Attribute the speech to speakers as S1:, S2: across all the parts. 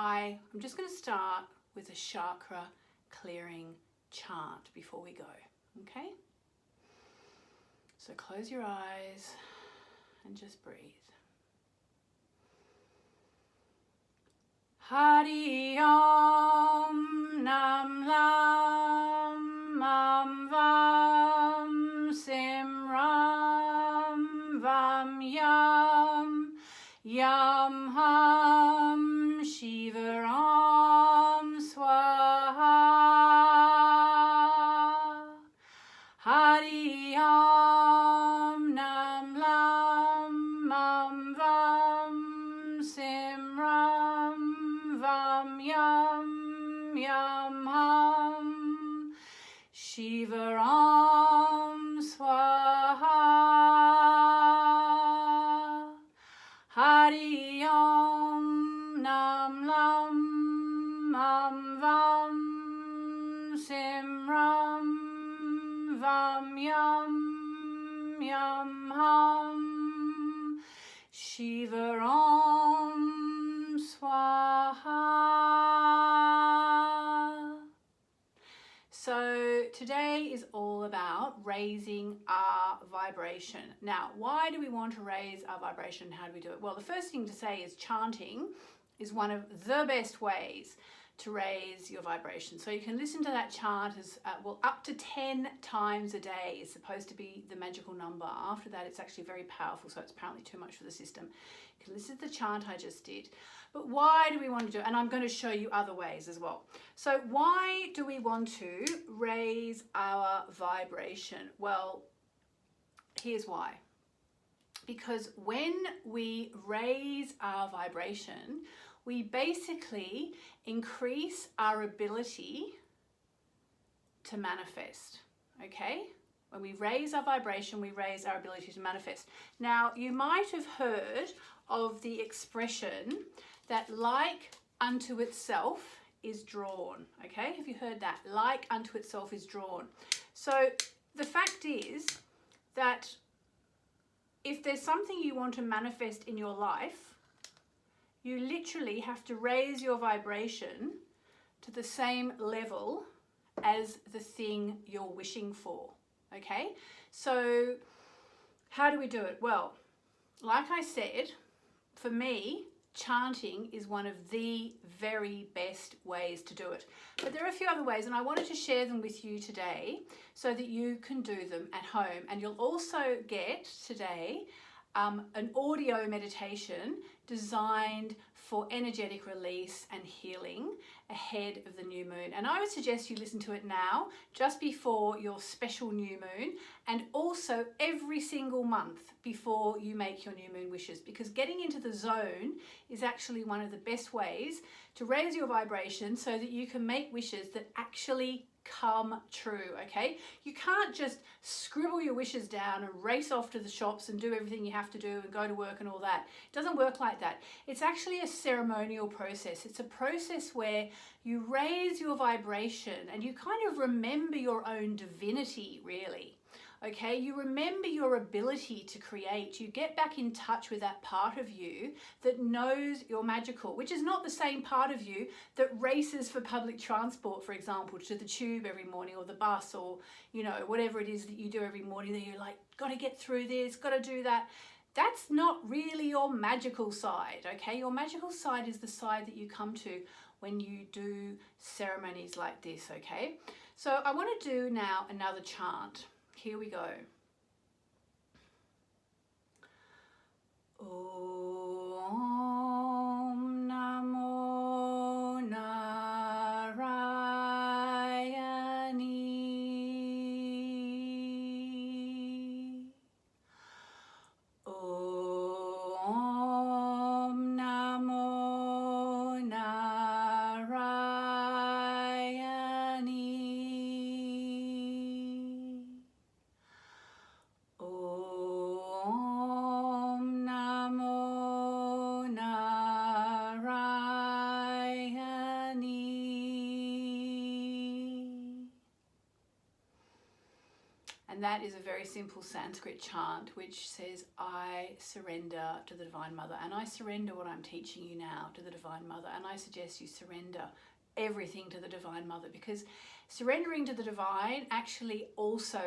S1: Hi, I'm just going to start with a chakra clearing chant before we go, okay? So close your eyes and just breathe. Hari Om Nam Lam Mam Vam Sim Ram Vam Yam Yam Ham Shiva Ram Swaha Hari Om Nam Lam Mam Vam Sim Ram Vam Yam Yam Ham Shiva Ram Swaha Hari Om Nam Lam Mam Vam Sim Ram Vam Yam Yam Ham Shiva Ram Swaha. So today is all about raising our vibration. Now, why do we want to raise our vibration? How do we do it? Well, the first thing to say is chanting is one of the best ways to raise your vibration. So you can listen to that chant as up to 10 times a day is supposed to be the magical number. After that, it's actually very powerful, so it's apparently too much for the system. You can listen to the chant I just did. But why do we want to do it? And I'm going to show you other ways as well. So why do we want to raise our vibration? Well, here's why. Because when we raise our vibration, we basically increase our ability to manifest, okay? When we raise our vibration, we raise our ability to manifest. Now, you might have heard of the expression that like unto itself is drawn, okay? Have you heard that? Like unto itself is drawn. So the fact is that if there's something you want to manifest in your life, you literally have to raise your vibration to the same level as the thing you're wishing for, okay? So how do we do it? Well, like I said, for me, chanting is one of the very best ways to do it. But there are a few other ways, and I wanted to share them with you today so that you can do them at home. And you'll also get today an audio meditation designed for energetic release and healing ahead of the new moon. And I would suggest you listen to it now, just before your special new moon, and also every single month before you make your new moon wishes, because getting into the zone is actually one of the best ways to raise your vibration so that you can make wishes that actually come true, okay? You can't just scribble your wishes down and race off to the shops and do everything you have to do and go to work and all that. It doesn't work like that. It's actually a ceremonial process. It's a process where you raise your vibration and you kind of remember your own divinity, really. Okay, you remember your ability to create. You get back in touch with that part of you that knows you're magical, which is not the same part of you that races for public transport, for example, to the tube every morning or the bus or, you know, whatever it is that you do every morning that you're like, got to get through this, got to do that. That's not really your magical side, okay? Your magical side is the side that you come to when you do ceremonies like this, okay? So I want to do now another chant. Here we go. Om Namo Narayani. Om Namo Narayani. Om Namo And that is a very simple Sanskrit chant which says, I surrender to the Divine Mother. And I surrender what I'm teaching you now to the Divine Mother. And I suggest you surrender everything to the Divine Mother, because surrendering to the Divine actually also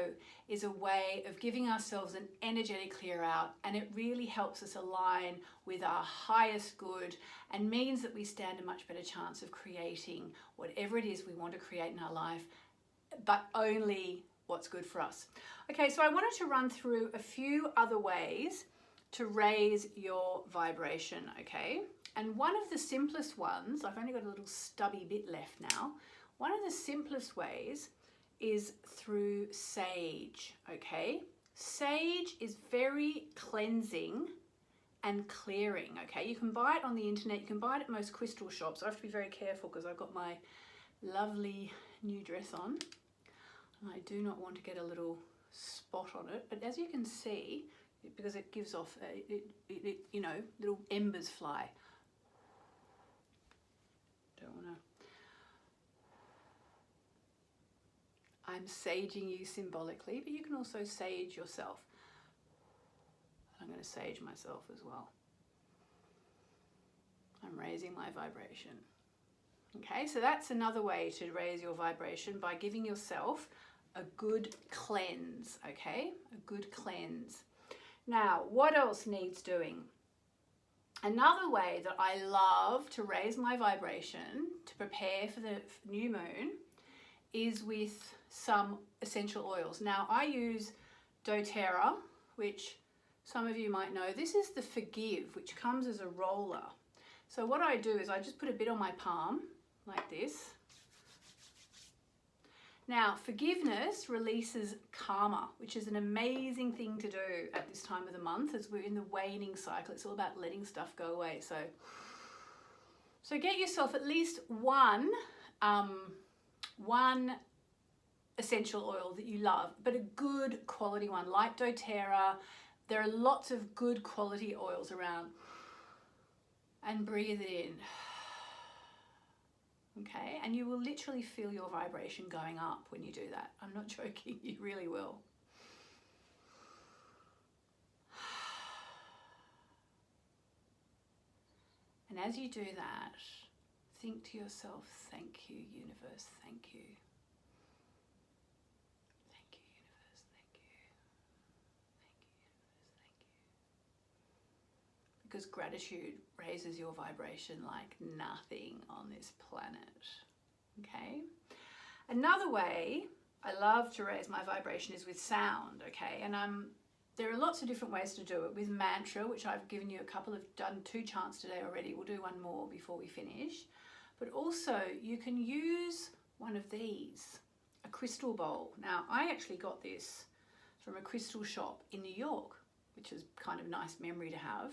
S1: is a way of giving ourselves an energetic clear out, and it really helps us align with our highest good and means that we stand a much better chance of creating whatever it is we want to create in our life, but only what's good for us. Okay, so I wanted to run through a few other ways to raise your vibration, okay? And one of the simplest ones, I've only got a little stubby bit left now, one of the simplest ways is through sage, okay? Sage is very cleansing and clearing, okay? You can buy it on the internet, you can buy it at most crystal shops. I have to be very careful because I've got my lovely new dress on. And I do not want to get a little spot on it, but as you can see, because it gives off, you know, little embers fly. Don't want to. I'm saging you symbolically, but you can also sage yourself. I'm going to sage myself as well. I'm raising my vibration. Okay, so that's another way to raise your vibration, by giving yourself a good cleanse, okay? A good cleanse. Now, what else needs doing? Another way that I love to raise my vibration, to prepare for the new moon, is with some essential oils. Now, I use doTERRA, which some of you might know. This is the Forgive, which comes as a roller. So what I do is I just put a bit on my palm, like this. Now, forgiveness releases karma, which is an amazing thing to do at this time of the month, as we're in the waning cycle. It's all about letting stuff go away. So get yourself at least one essential oil that you love, but a good quality one, like doTERRA. There are lots of good quality oils around. And breathe it in. Okay, and you will literally feel your vibration going up when you do that. I'm not joking, you really will. And as you do that, think to yourself, thank you, universe, thank you. Thank you, universe, thank you. Thank you, universe, thank you. Because gratitude raises your vibration like nothing on this planet, okay? Another way I love to raise my vibration is with sound, okay? And there are lots of different ways to do it. With mantra, which I've given you done 2 chants today already. We'll do one more before we finish. But also you can use one of these, a crystal bowl. Now, I actually got this from a crystal shop in New York, which is kind of a nice memory to have.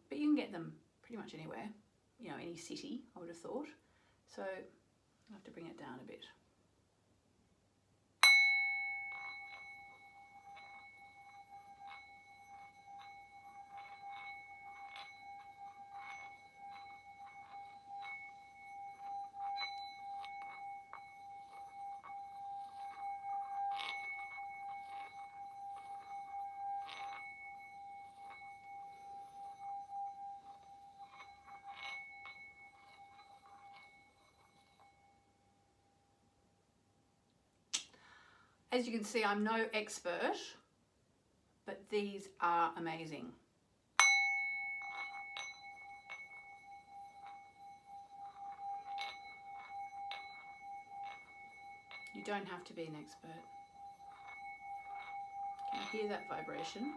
S1: But you can get them pretty much anywhere, you know, any city, I would have thought. So I'll have to bring it down a bit. As you can see, I'm no expert, but these are amazing. You don't have to be an expert. Can you hear that vibration?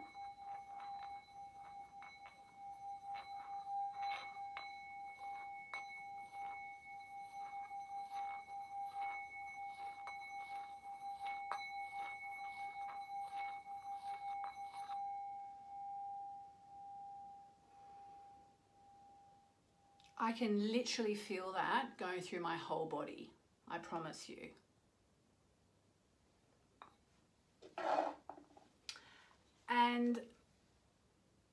S1: I can literally feel that going through my whole body, I promise you. And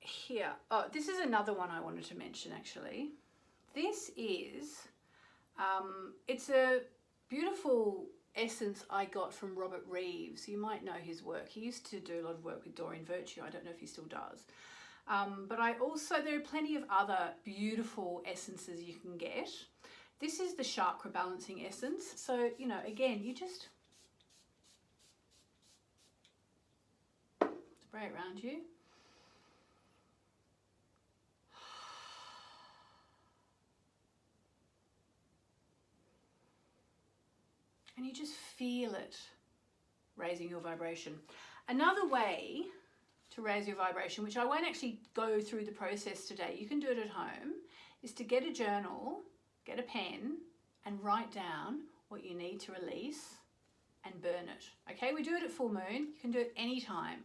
S1: here, oh, this is another one I wanted to mention actually. This is, it's a beautiful essence I got from Robert Reeves. You might know his work. He used to do a lot of work with Doreen Virtue. I don't know if he still does. But there are plenty of other beautiful essences you can get. This is the chakra balancing essence. So, you know, again, you just spray it around you. And you just feel it raising your vibration. Another way to raise your vibration, which I won't actually go through the process today, you can do it at home, is to get a journal, get a pen, and write down what you need to release and burn it. Okay, we do it at full moon. You can do it anytime.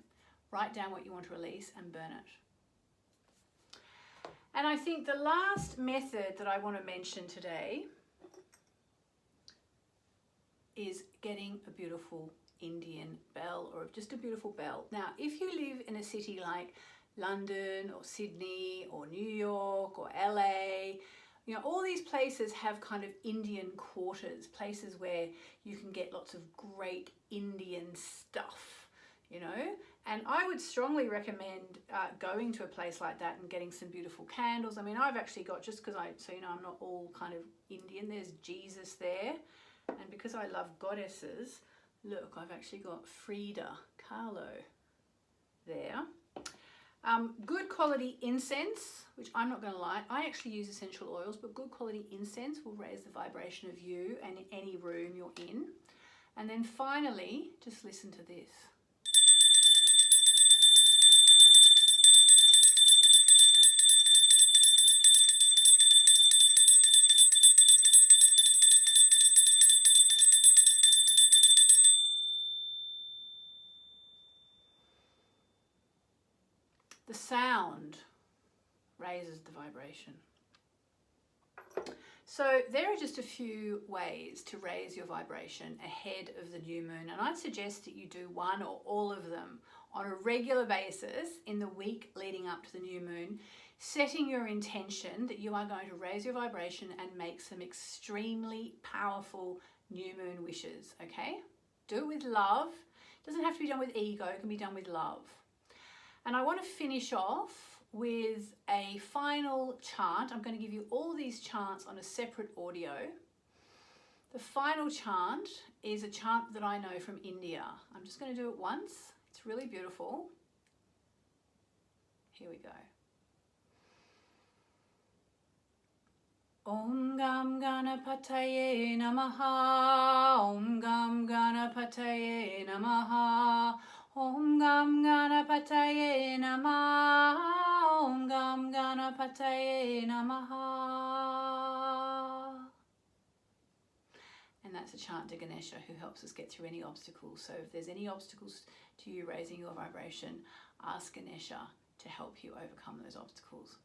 S1: Write down what you want to release and burn it. And I think the last method that I want to mention today is getting a beautiful Indian bell, or just a beautiful bell. Now, if you live in a city like London or Sydney or New York or LA, you know, all these places have kind of Indian quarters, places where you can get lots of great Indian stuff, you know. And I would strongly recommend going to a place like that and getting some beautiful candles. I mean, I've actually got, just because so you know, I'm not all kind of Indian, there's Jesus there. And because I love goddesses, look, I've actually got Frida Kahlo there. Good quality incense, which I'm not going to lie, I actually use essential oils, but good quality incense will raise the vibration of you and in any room you're in. And then finally, just listen to this. The sound raises the vibration. So there are just a few ways to raise your vibration ahead of the new moon, and I'd suggest that you do one or all of them on a regular basis in the week leading up to the new moon, setting your intention that you are going to raise your vibration and make some extremely powerful new moon wishes, okay? Do it with love. It doesn't have to be done with ego, it can be done with love. And I want to finish off with a final chant. I'm going to give you all these chants on a separate audio. The final chant is a chant that I know from India. I'm just going to do it once. It's really beautiful. Here we go. Om Gam Ganapataye Namaha. Om Gam Ganapataye Namaha. Om Gam Ganapataye Namaha. Om Gam Ganapataye Namaha. And that's a chant to Ganesha, who helps us get through any obstacles. So if there's any obstacles to you raising your vibration, ask Ganesha to help you overcome those obstacles.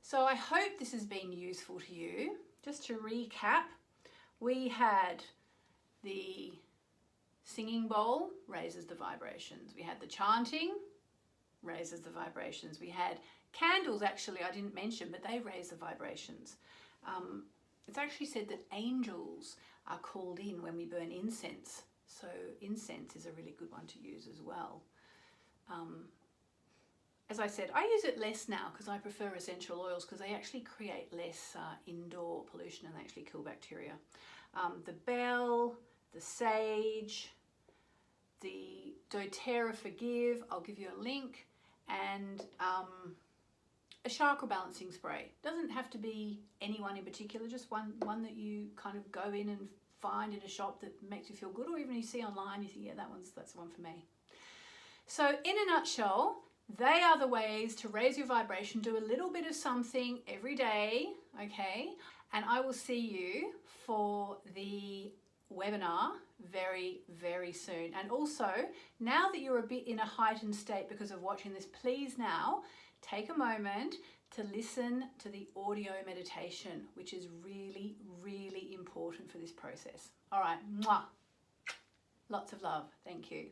S1: So I hope this has been useful to you. Just to recap, we had the singing bowl, raises the vibrations. We had the chanting, raises the vibrations. We had candles, actually, I didn't mention, but they raise the vibrations. It's actually said that angels are called in when we burn incense. So incense is a really good one to use as well. As I said, I use it less now because I prefer essential oils because they actually create less indoor pollution and they actually kill bacteria. The bell, the sage, the doTERRA Forgive, I'll give you a link, and a chakra balancing spray. Doesn't have to be anyone in particular, just one that you kind of go in and find in a shop that makes you feel good, or even you see online, you think, yeah, that's the one for me. So in a nutshell, they are the ways to raise your vibration. Do a little bit of something every day, okay? And I will see you for the webinar very, very soon. And also, now that you're a bit in a heightened state because of watching this, please now take a moment to listen to the audio meditation, which is really, really important for this process. All right, mwah. Lots of love. Thank you.